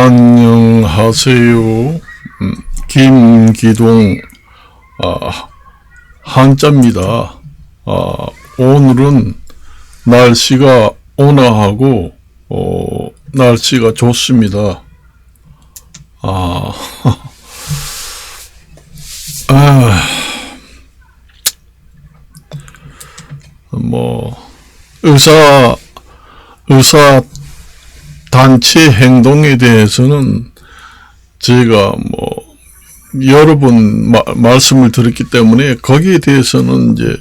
안녕하세요. 김기동 한자입니다. 오늘은 날씨가 온화하고 날씨가 좋습니다. 의사 단체 행동에 대해서는 제가 여러 번 말씀을 드렸기 때문에 거기에 대해서는 이제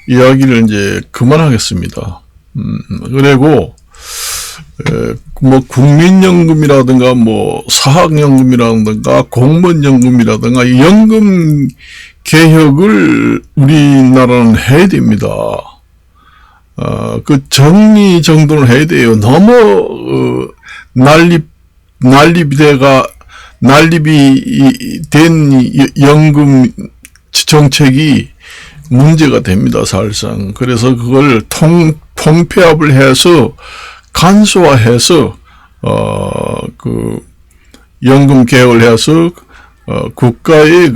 이야기를 그만하겠습니다. 그리고 국민연금이라든가 사학연금이라든가 공무원연금이라든가 연금 개혁을 우리나라는 해야 됩니다. 그 정리정돈을 해야 돼요. 너무 난립이 된 연금 정책이 문제가 됩니다, 사실상. 그래서 그걸 통폐합을 해서 간소화해서 연금 개혁을 해서 국가의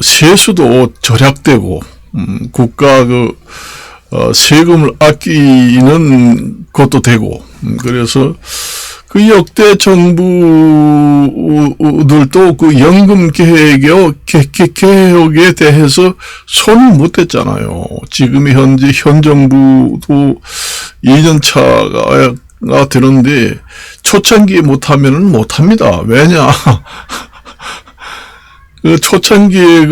세수도 절약되고 국가 세금을 아끼는 것도 되고 그래서 그 역대 정부들도 그 연금 개혁에 대해서 손을 못 댔잖아요. 지금 현 정부도 2년차가 되는데 초창기에 못하면은 못합니다. 왜냐? 초창기에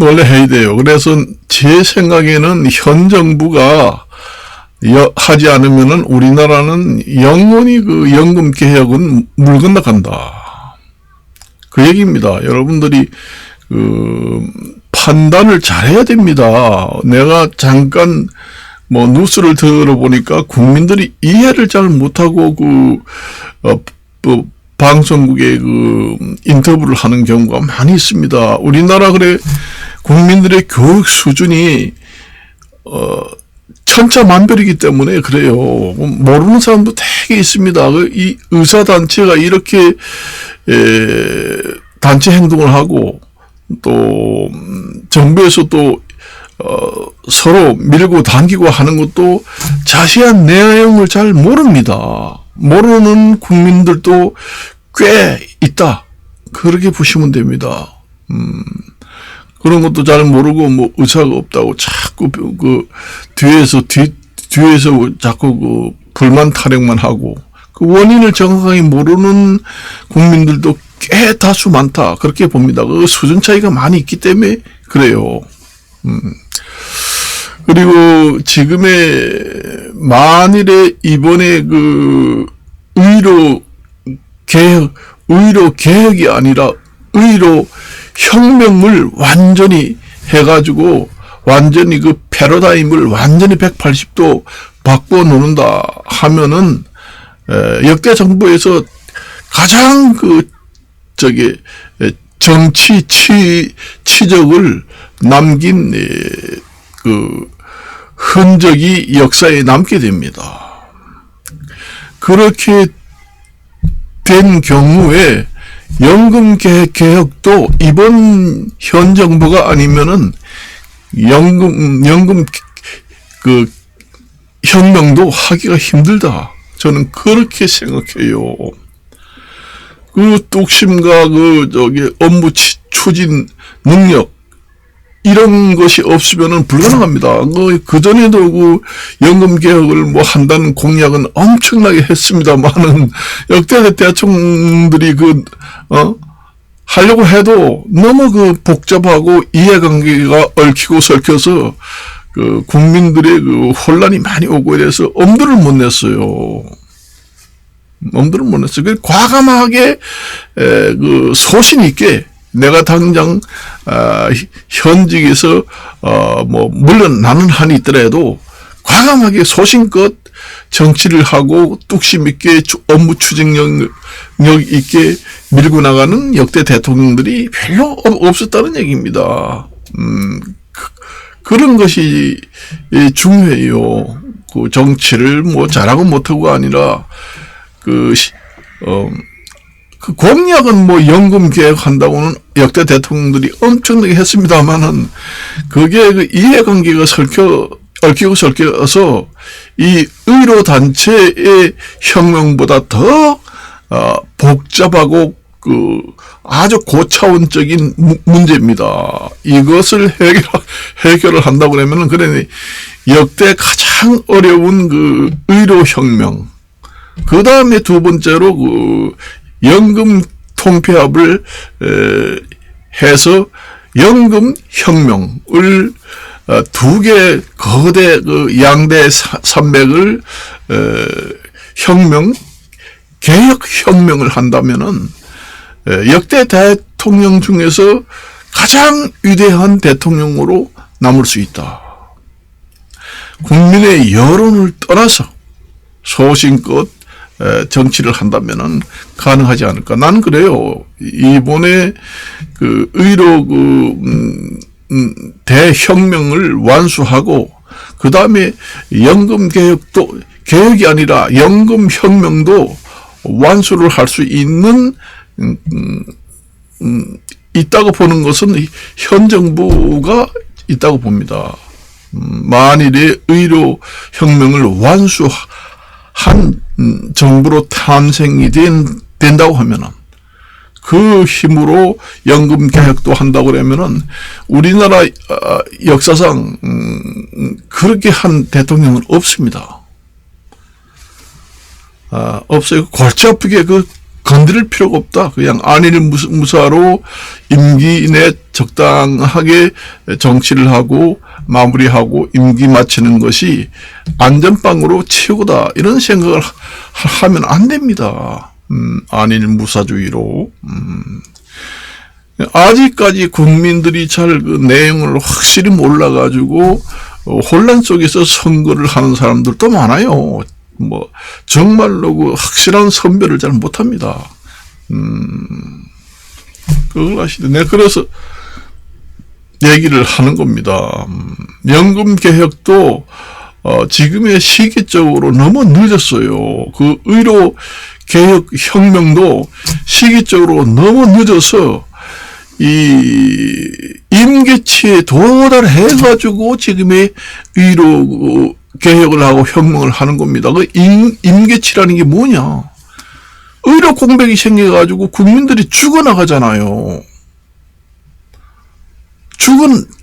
원래 해야 돼요. 그래서 제 생각에는 현 정부가 하지 않으면은 우리나라는 영원히 연금 개혁은 물 건너간다. 그 얘기입니다. 여러분들이 판단을 잘해야 됩니다. 내가 잠깐 뉴스를 들어보니까 국민들이 이해를 잘 못하고 방송국에 인터뷰를 하는 경우가 많이 있습니다. 우리나라 국민들의 교육 수준이 천차만별이기 때문에 그래요. 모르는 사람도 되게 있습니다. 이 의사단체가 이렇게 단체 행동을 하고 또 정부에서 또 서로 밀고 당기고 하는 것도 자세한 내용을 잘 모릅니다. 모르는 국민들도 꽤 있다. 그렇게 보시면 됩니다. 그런 것도 잘 모르고 의사가 없다고 자꾸 뒤에서 자꾸 불만 타령만 하고 그 원인을 정확하게 모르는 국민들도 꽤 다수 많다. 그렇게 봅니다. 그 수준 차이가 많이 있기 때문에 그래요. 그리고 만일에 이번에 의료 개혁이 아니라 의료 혁명을 완전히 해가지고 완전히 패러다임을 완전히 180도 바꿔 놓는다 하면은 역대 정부에서 가장 정치 치적을 남긴 흔적이 역사에 남게 됩니다. 그렇게 된 경우에 연금 개혁도 이번 현 정부가 아니면은 연금 혁명도 하기가 힘들다. 저는 그렇게 생각해요. 뚝심과 업무 추진 능력 이런 것이 없으면은 불가능합니다. 그전에도 연금 개혁을 한다는 공약은 엄청나게 했습니다만은 역대 대통령들이 하려고 해도 너무 복잡하고 이해관계가 얽히고 설켜서 국민들의 혼란이 많이 오고 이래서 엄두를 못 냈어요. 과감하게 소신 있게 내가 당장 현직에서 물론 나는 한이 있더라도 과감하게 소신껏 정치를 하고 뚝심 있게 업무 추진력 있게 밀고 나가는 역대 대통령들이 별로 없었다는 얘기입니다. 그런 것이 중요해요. 그 정치를 뭐 잘하고 못하고가 아니라 그 공약은 뭐 연금 개혁한다고는 역대 대통령들이 엄청나게 했습니다만은 그게 그 이해관계가 얽히고 설켜서 이 의료단체의 혁명보다 더 복잡하고 그 아주 고차원적인 문제입니다. 이것을 해결을 한다고 그러면은 그러니 역대 가장 어려운 그 의료혁명, 그 다음에 두 번째로 그 연금 통폐합을 해서 연금혁명을 두 개 거대 그 양대 산맥을 개혁혁명을 한다면은 역대 대통령 중에서 가장 위대한 대통령으로 남을 수 있다. 국민의 여론을 떠나서 소신껏 정치를 한다면은 가능하지 않을까. 나는 그래요. 이번에 그 의료 대혁명을 완수하고 그 다음에 연금 개혁도 개혁이 아니라 연금 혁명도 완수를 할 수 있는 있다고 보는 것은 현 정부가 있다고 봅니다. 만일에 의료 혁명을 완수한 정부로 탄생이 된다고 하면은 그 힘으로 연금 개혁도 한다고 그러면은 우리나라 역사상 그렇게 한 대통령은 없습니다. 없어요. 골치 아프게 건드릴 필요가 없다. 그냥 안일 무사로 임기 내 적당하게 정치를 하고 마무리하고 임기 마치는 것이 안전빵으로 최고다. 이런 생각을 하면 안 됩니다. 안일 무사주의로. 아직까지 국민들이 잘 그 내용을 확실히 몰라가지고 혼란 속에서 선거를 하는 사람들도 많아요. 뭐 정말로 그 확실한 선별을 잘 못합니다. 그걸 아시죠? 내가 그래서 얘기를 하는 겁니다. 연금 개혁도 지금의 시기적으로 너무 늦었어요. 그 의료 개혁 혁명도 시기적으로 너무 늦어서 이 임계치에 도달해가지고 지금의 의료 개혁을 하고 혁명을 하는 겁니다. 그 임계치라는 게 뭐냐? 의료 공백이 생겨가지고 국민들이 죽어나가잖아요.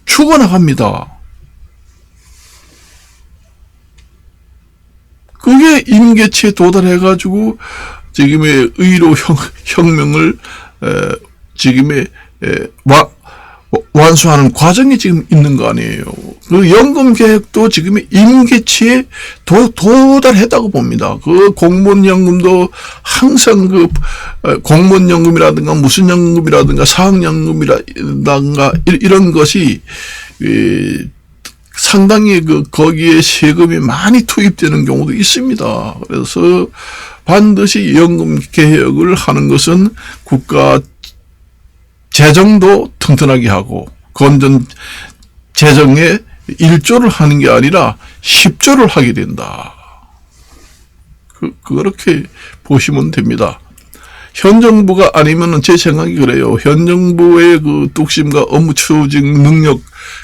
죽어나갑니다. 그게 임계치에 도달해가지고 지금의 의료 혁명을 지금의 완수하는 과정이 지금 있는 거 아니에요. 그 연금 개혁도 지금의 임계치에 도달했다고 봅니다. 그 공무원연금도 항상 그 공무원연금이라든가 무슨 연금이라든가 사학연금이라든가 이런 것이 상당히 거기에 세금이 많이 투입되는 경우도 있습니다. 그래서 반드시 연금 개혁을 하는 것은 국가 재정도 튼튼하게 하고 건전 재정에 1조를 하는 게 아니라 10조를 하게 된다. 그렇게 보시면 됩니다. 현 정부가 아니면은 제 생각이 그래요. 현 정부의 그 뚝심과 업무 추진 능력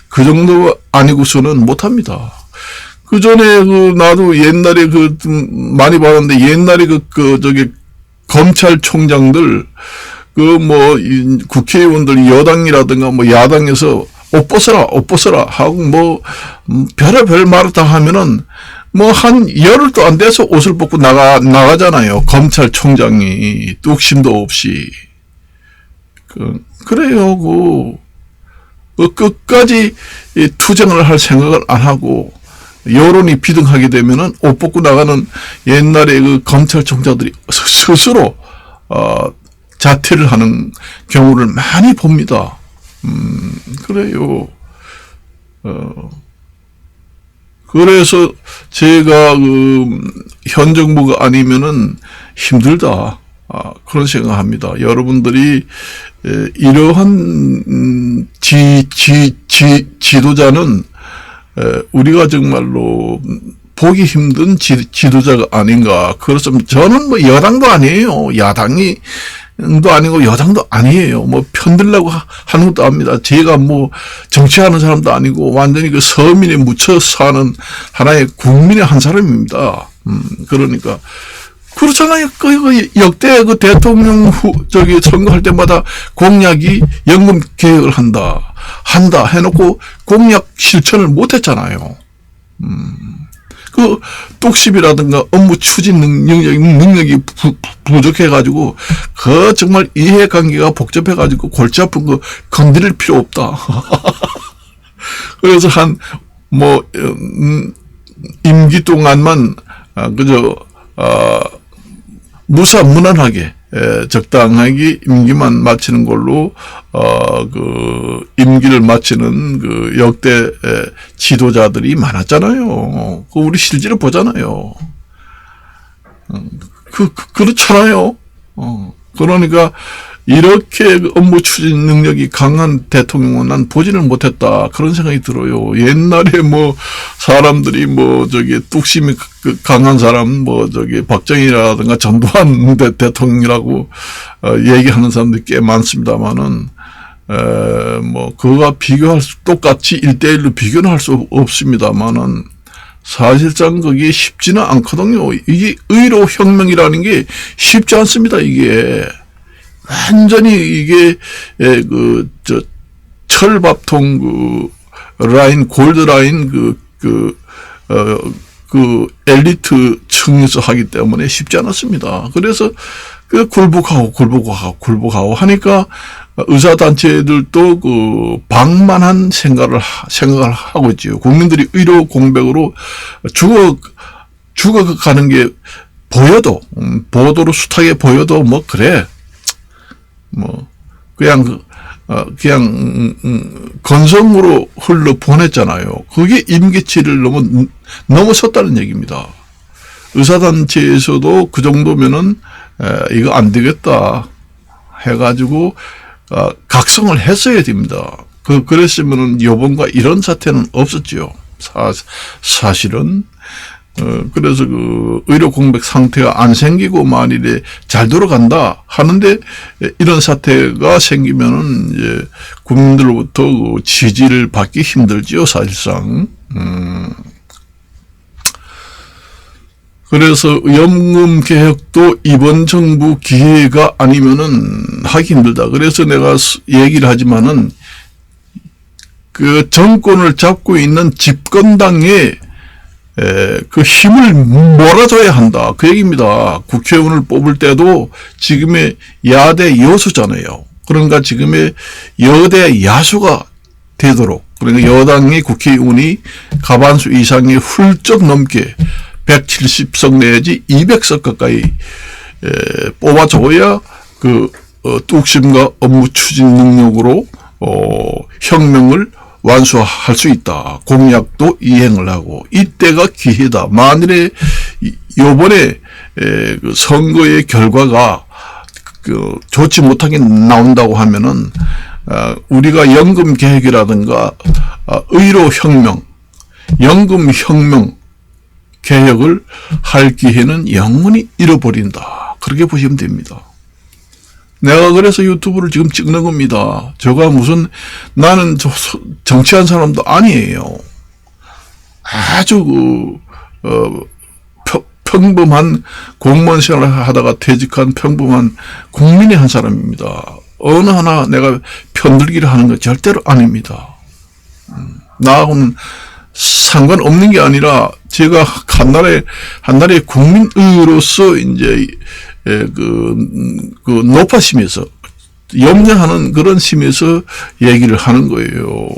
그 정도 아니고서는 못합니다. 그 전에 나도 옛날에 많이 봤는데 옛날에 검찰총장들 국회의원들 여당이라든가 야당에서 옷 벗어라 하고 별의별 말을 다 하면은 한 열흘도 안 돼서 옷을 벗고 나가잖아요. 검찰총장이 뚝심도 없이. 그래요. 끝까지 투쟁을 할 생각을 안 하고 여론이 비등하게 되면은 옷 벗고 나가는 옛날에 검찰총장들이 스스로 자퇴를 하는 경우를 많이 봅니다. 그래요. 그래서 제가 현 정부가 아니면은 힘들다. 그런 생각합니다. 여러분들이 이러한 지도자는 우리가 정말로 보기 힘든 지도자가 아닌가. 그래서 저는 뭐 여당도 아니에요. 야당도 아니고 여당도 아니에요. 뭐 편들려고 하는 것도 아닙니다. 제가 뭐 정치하는 사람도 아니고 완전히 그 서민에 묻혀 사는 하나의 국민의 한 사람입니다. 그러니까 그렇잖아요. 그 역대 그 대통령 선거할 때마다 공약이 연금 개혁을 한다 해놓고 공약 실천을 못했잖아요. 그 뚝심이라든가 업무 추진 능력이 부족해가지고 그 정말 이해관계가 복잡해가지고 골치 아픈 거 건드릴 필요 없다. 그래서 임기 동안만 그저 무난하게 적당하게 임기만 마치는 걸로 임기를 마치는 그 역대 지도자들이 많았잖아요. 우리 실제로 보잖아요. 그렇잖아요. 그러니까 이렇게 업무 추진 능력이 강한 대통령은 난 보지를 못했다. 그런 생각이 들어요. 옛날에 뭐 사람들이 뚝심이 강한 사람 박정희라든가 전두환 대통령이라고 얘기하는 사람들이 꽤 많습니다만은 그거와 똑같이 1대1로 비교는 할 수 없습니다만은 사실상 그게 쉽지는 않거든요. 이게 의로 혁명이라는 게 쉽지 않습니다. 이게 완전히 이게 철밥통 라인 골드 라인 엘리트 층에서 하기 때문에 쉽지 않았습니다. 그래서 굴복하고 하니까 의사단체들도 방만한 생각을 하고 있지요. 국민들이 의료 공백으로 죽어가는 게 보여도, 보도로 숱하게 보여도 그래. 그냥 건성으로 흘러 보냈잖아요. 그게 임기치를 넘어섰다는 얘기입니다. 의사단체에서도 그 정도면은, 이거 안 되겠다 해가지고, 각성을 했어야 됩니다. 그랬으면은 요번과 이런 사태는 없었죠. 사실은. 그래서 의료 공백 상태가 안 생기고 만일에 잘 돌아간다 하는데 이런 사태가 생기면은 이제 국민들로부터 지지를 받기 힘들지요, 사실상. 그래서 연금 개혁도 이번 정부 기회가 아니면은 하기 힘들다. 그래서 내가 얘기를 하지만은 그 정권을 잡고 있는 집권당의 그 힘을 몰아줘야 한다. 그 얘기입니다. 국회의원을 뽑을 때도 지금의 야대 여수잖아요. 그러니까 지금의 여대 야수가 되도록, 그러니까 여당의 국회의원이 과반수 이상이 훌쩍 넘게 170석 내지 200석 가까이 뽑아줘야 뚝심과 업무 추진 능력으로 혁명을 완수할 수 있다. 공약도 이행을 하고 이때가 기회다. 만일에 요번에 선거의 결과가 좋지 못하게 나온다고 하면은 우리가 연금 개혁이라든가 의료 혁명, 연금 혁명 개혁을 할 기회는 영원히 잃어버린다. 그렇게 보시면 됩니다. 내가 그래서 유튜브를 지금 찍는 겁니다. 나는 정치한 사람도 아니에요. 아주 평범한 공무원 생활을 하다가 퇴직한 평범한 국민의 한 사람입니다. 어느 하나 내가 편들기를 하는 것 절대로 아닙니다. 나하고는 상관없는 게 아니라 제가 한 나라의 국민으로서 이제 높아심에서 염려하는 그런 심에서 얘기를 하는 거예요.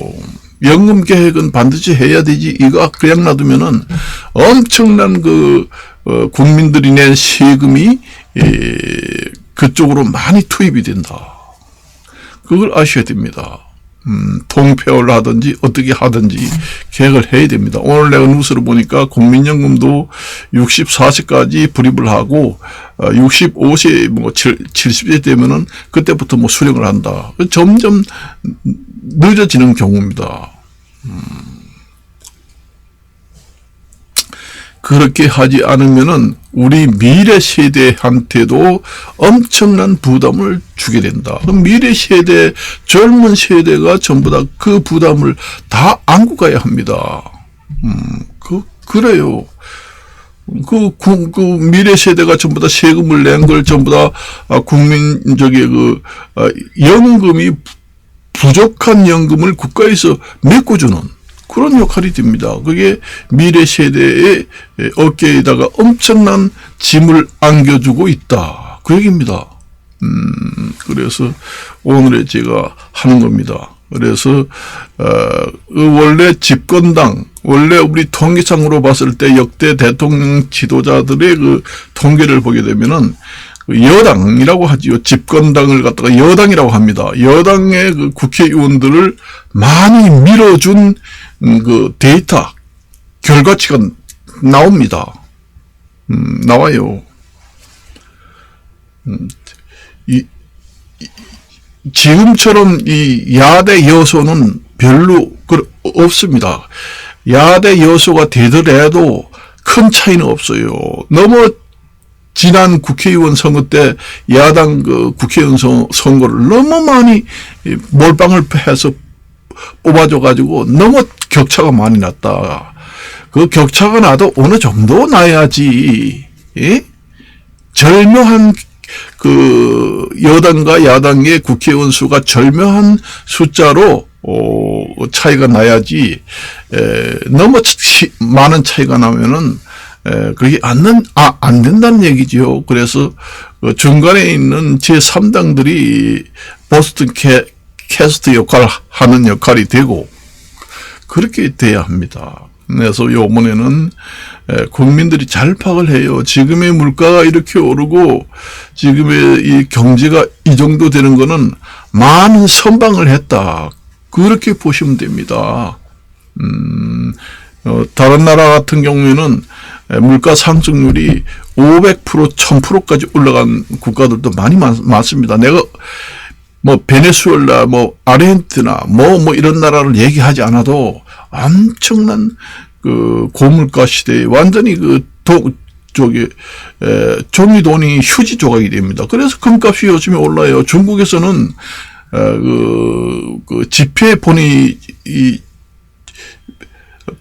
연금 개혁은 반드시 해야 되지. 이거 그냥 놔두면은 엄청난 국민들이 낸 세금이 그쪽으로 많이 투입이 된다. 그걸 아셔야 됩니다. 통폐합을 하든지 어떻게 하든지 계획을 해야 됩니다. 오늘 내가 뉴스를 보니까 국민연금도 64세까지 불입을 하고 65세 70세 되면은 그때부터 수령을 한다. 점점 늦어지는 경우입니다. 그렇게 하지 않으면은 우리 미래 세대한테도 엄청난 부담을 주게 된다. 그럼 미래 세대, 젊은 세대가 전부 다 그 부담을 다 안고 가야 합니다. 그래요. 그 미래 세대가 전부 다 세금을 낸 걸 전부 다 연금이 부족한 연금을 국가에서 메꿔주는 그런 역할이 됩니다. 그게 미래 세대의 어깨에다가 엄청난 짐을 안겨주고 있다. 그 얘기입니다. 그래서 오늘의 제가 하는 겁니다. 그래서 원래 집권당, 원래 우리 통계상으로 봤을 때 역대 대통령 지도자들의 그 통계를 보게 되면은 여당이라고 하지요. 집권당을 갖다가 여당이라고 합니다. 여당의 그 국회의원들을 많이 밀어준 그 데이터, 결과치가 나옵니다. 나와요. 지금처럼 이 야대 여소는 별로 없습니다. 야대 여소가 되더라도 큰 차이는 없어요. 너무 지난 국회의원 선거 때 야당 그 국회의원 선거를 너무 많이 몰빵을 해서 뽑아줘가지고 너무 격차가 많이 났다. 그 격차가 나도 어느 정도 나야지, 예? 절묘한 그 여당과 야당의 국회의원 수가 절묘한 숫자로 차이가 나야지 너무 많은 차이가 나면은 그게 안 된다는 얘기죠. 그래서 중간에 있는 제3당들이 보스턴 캐스트 역할을 하는 역할이 되고 그렇게 돼야 합니다. 그래서 요번에는 국민들이 잘 파악을 해요. 지금의 물가가 이렇게 오르고 지금의 이 경제가 이 정도 되는 거는 많은 선방을 했다. 그렇게 보시면 됩니다. 다른 나라 같은 경우에는 물가 상승률이 500%, 1000%까지 올라간 국가들도 많이 많습니다. 내가 뭐 베네수엘라, 뭐 아르헨티나, 뭐 이런 나라를 얘기하지 않아도 엄청난 그 고물가 시대에 완전히 종이 돈이 휴지 조각이 됩니다. 그래서 금값이 요즘에 올라요. 중국에서는 그 지폐 본위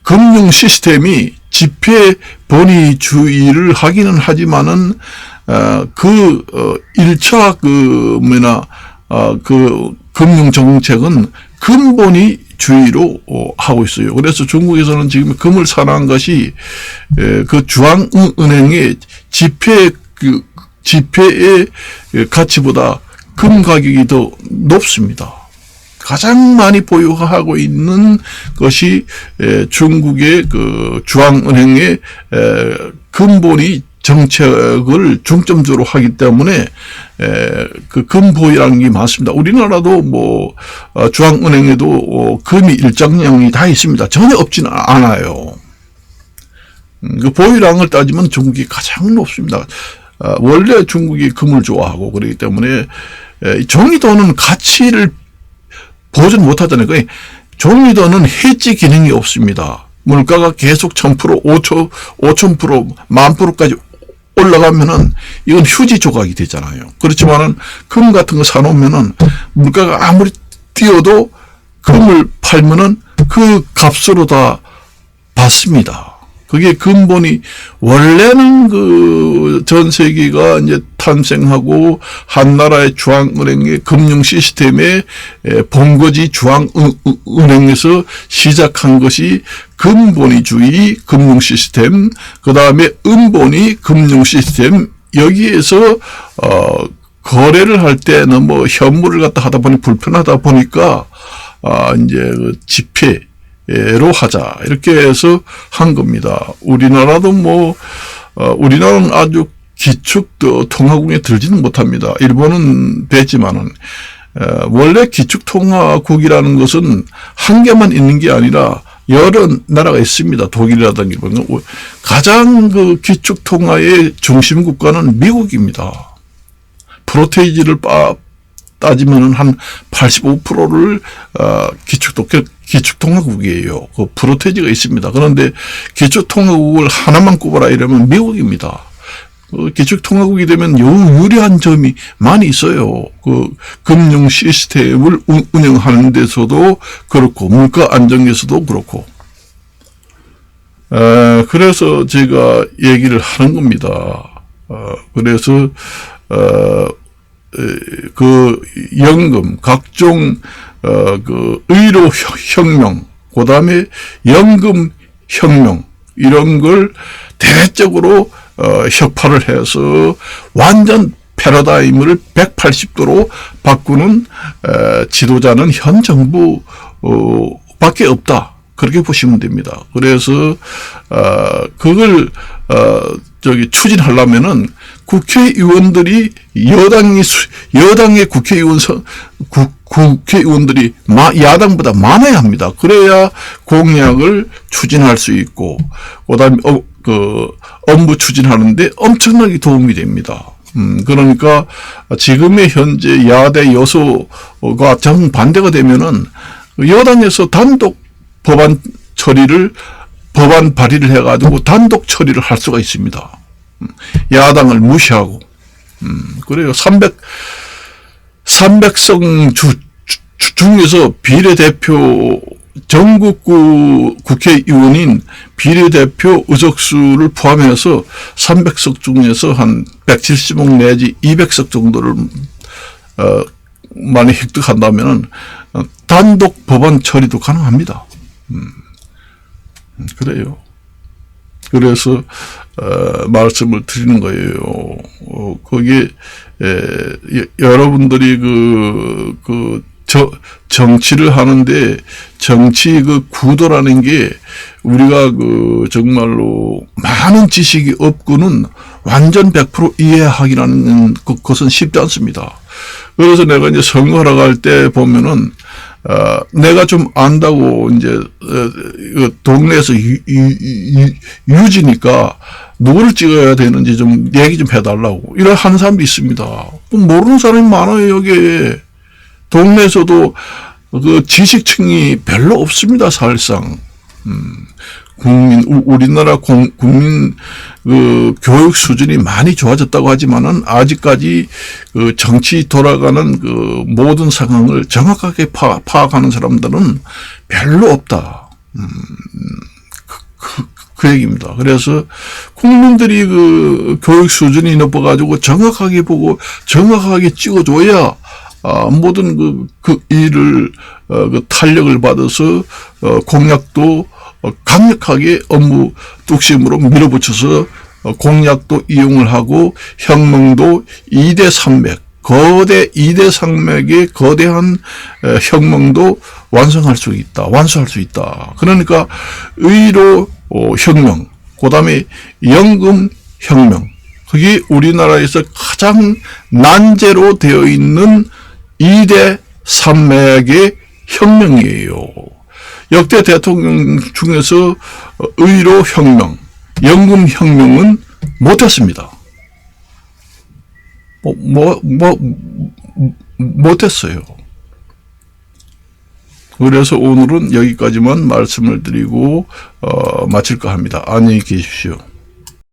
금융 시스템이 지폐 본위주의를 하기는 하지만은 1차 금융 정책은 근본위주의로 하고 있어요. 그래서 중국에서는 지금 금을 산화한 것이 그 중앙은행의 지폐의 가치보다 금 가격이 더 높습니다. 가장 많이 보유하고 있는 것이 중국의 그 중앙은행의 근본위 정책을 중점적으로 하기 때문에 그 금 보유라는 게 많습니다. 우리나라도 뭐 중앙은행에도 금이 일정량이 다 있습니다. 전혀 없지는 않아요. 그 보유량을 따지면 중국이 가장 높습니다. 원래 중국이 금을 좋아하고 그렇기 때문에 종이돈은 가치를 보존 못하잖아요. 종이돈은 해지 기능이 없습니다. 물가가 계속 1000%, 5000%, 10,000%까지 올라가면은 이건 휴지 조각이 되잖아요. 그렇지만은 금 같은 거 사놓으면은 물가가 아무리 뛰어도 금을 팔면은 그 값으로 다 받습니다. 그게 근본이 원래는 그 전 세계가 이제 탄생하고 한 나라의 중앙은행의 금융 시스템의 본거지 중앙은행에서 시작한 것이 근본위주의 금융 시스템, 그 다음에 은본위 금융 시스템, 여기에서 거래를 할 때는 뭐 현물을 갖다 하다 보니 불편하다 보니까 이제 그 지폐로 하자 이렇게 해서 한 겁니다. 우리나라도 뭐 우리나라는 아주 기축 통화국에 들지는 못합니다. 일본은 됐지만은 원래 기축 통화국이라는 것은 한 개만 있는 게 아니라 여러 나라가 있습니다. 독일이라든지 가장 그 기축 통화의 중심 국가는 미국입니다. 프로테이지를 따지면은 한 85%를 기축통화국이에요. 그 프로테지가 있습니다. 그런데 기축통화국을 하나만 꼽아라 이러면 미국입니다. 기축통화국이 되면 유리한 점이 많이 있어요. 그 금융 시스템을 운영하는 데서도 그렇고 물가 안정에서도 그렇고. 그래서 제가 얘기를 하는 겁니다. 그래서 그 연금, 각종 그 의료 혁명, 그다음에 연금 혁명 이런 걸 대대적으로 혁파를 해서 완전 패러다임을 180도로 바꾸는 지도자는 현 정부 밖에 없다. 그렇게 보시면 됩니다. 그래서 그걸 추진하려면은 국회의원들이 여당의 국회의원들이 야당보다 많아야 합니다. 그래야 공약을 추진할 수 있고, 그다음에 업무 추진하는데 엄청나게 도움이 됩니다. 그러니까 지금의 현재 야대 여소가 정반대가 되면은 여당에서 단독 법안 발의를 해가지고 단독 처리를 할 수가 있습니다. 야당을 무시하고. 그래요. 300석 중에서 비례대표 전국구 국회의원인 비례대표 의석수를 포함해서 300석 중에서 한 170석 내지 200석 정도를 많이 획득한다면은 단독 법안 처리도 가능합니다. 그래요. 그래서 말씀을 드리는 거예요. 거기에 여러분들이 정치를 하는데 정치 구도라는 게 우리가 정말로 많은 지식이 없고는 완전 100% 이해하기라는 것은 쉽지 않습니다. 그래서 내가 이제 선거하러 갈 때 보면은 내가 좀 안다고 이제 동네에서 유지니까 누구를 찍어야 되는지 좀 얘기 좀 해달라고 이런 하는 사람도 있습니다. 모르는 사람이 많아요. 여기에 동네에서도 그 지식층이 별로 없습니다. 사실상 우리나라 국민 교육 수준이 많이 좋아졌다고 하지만은 아직까지 정치 돌아가는 모든 상황을 정확하게 파악하는 사람들은 별로 없다. 그 얘기입니다. 그래서 국민들이 교육 수준이 높아가지고 정확하게 보고 정확하게 찍어줘야 모든 그 일을 탄력을 받아서 공약도 강력하게 업무 뚝심으로 밀어붙여서 공약도 이용을 하고 혁명도 2대 산맥, 거대 2대 산맥의 거대한 혁명도 완성할 수 있다. 그러니까 의료 혁명, 그 다음에 연금 혁명, 그게 우리나라에서 가장 난제로 되어 있는 2대 산맥의 혁명이에요. 역대 대통령 중에서 의료 혁명, 연금 혁명은 못했습니다. 못했어요. 그래서 오늘은 여기까지만 말씀을 드리고 마칠까 합니다. 안녕히 계십시오.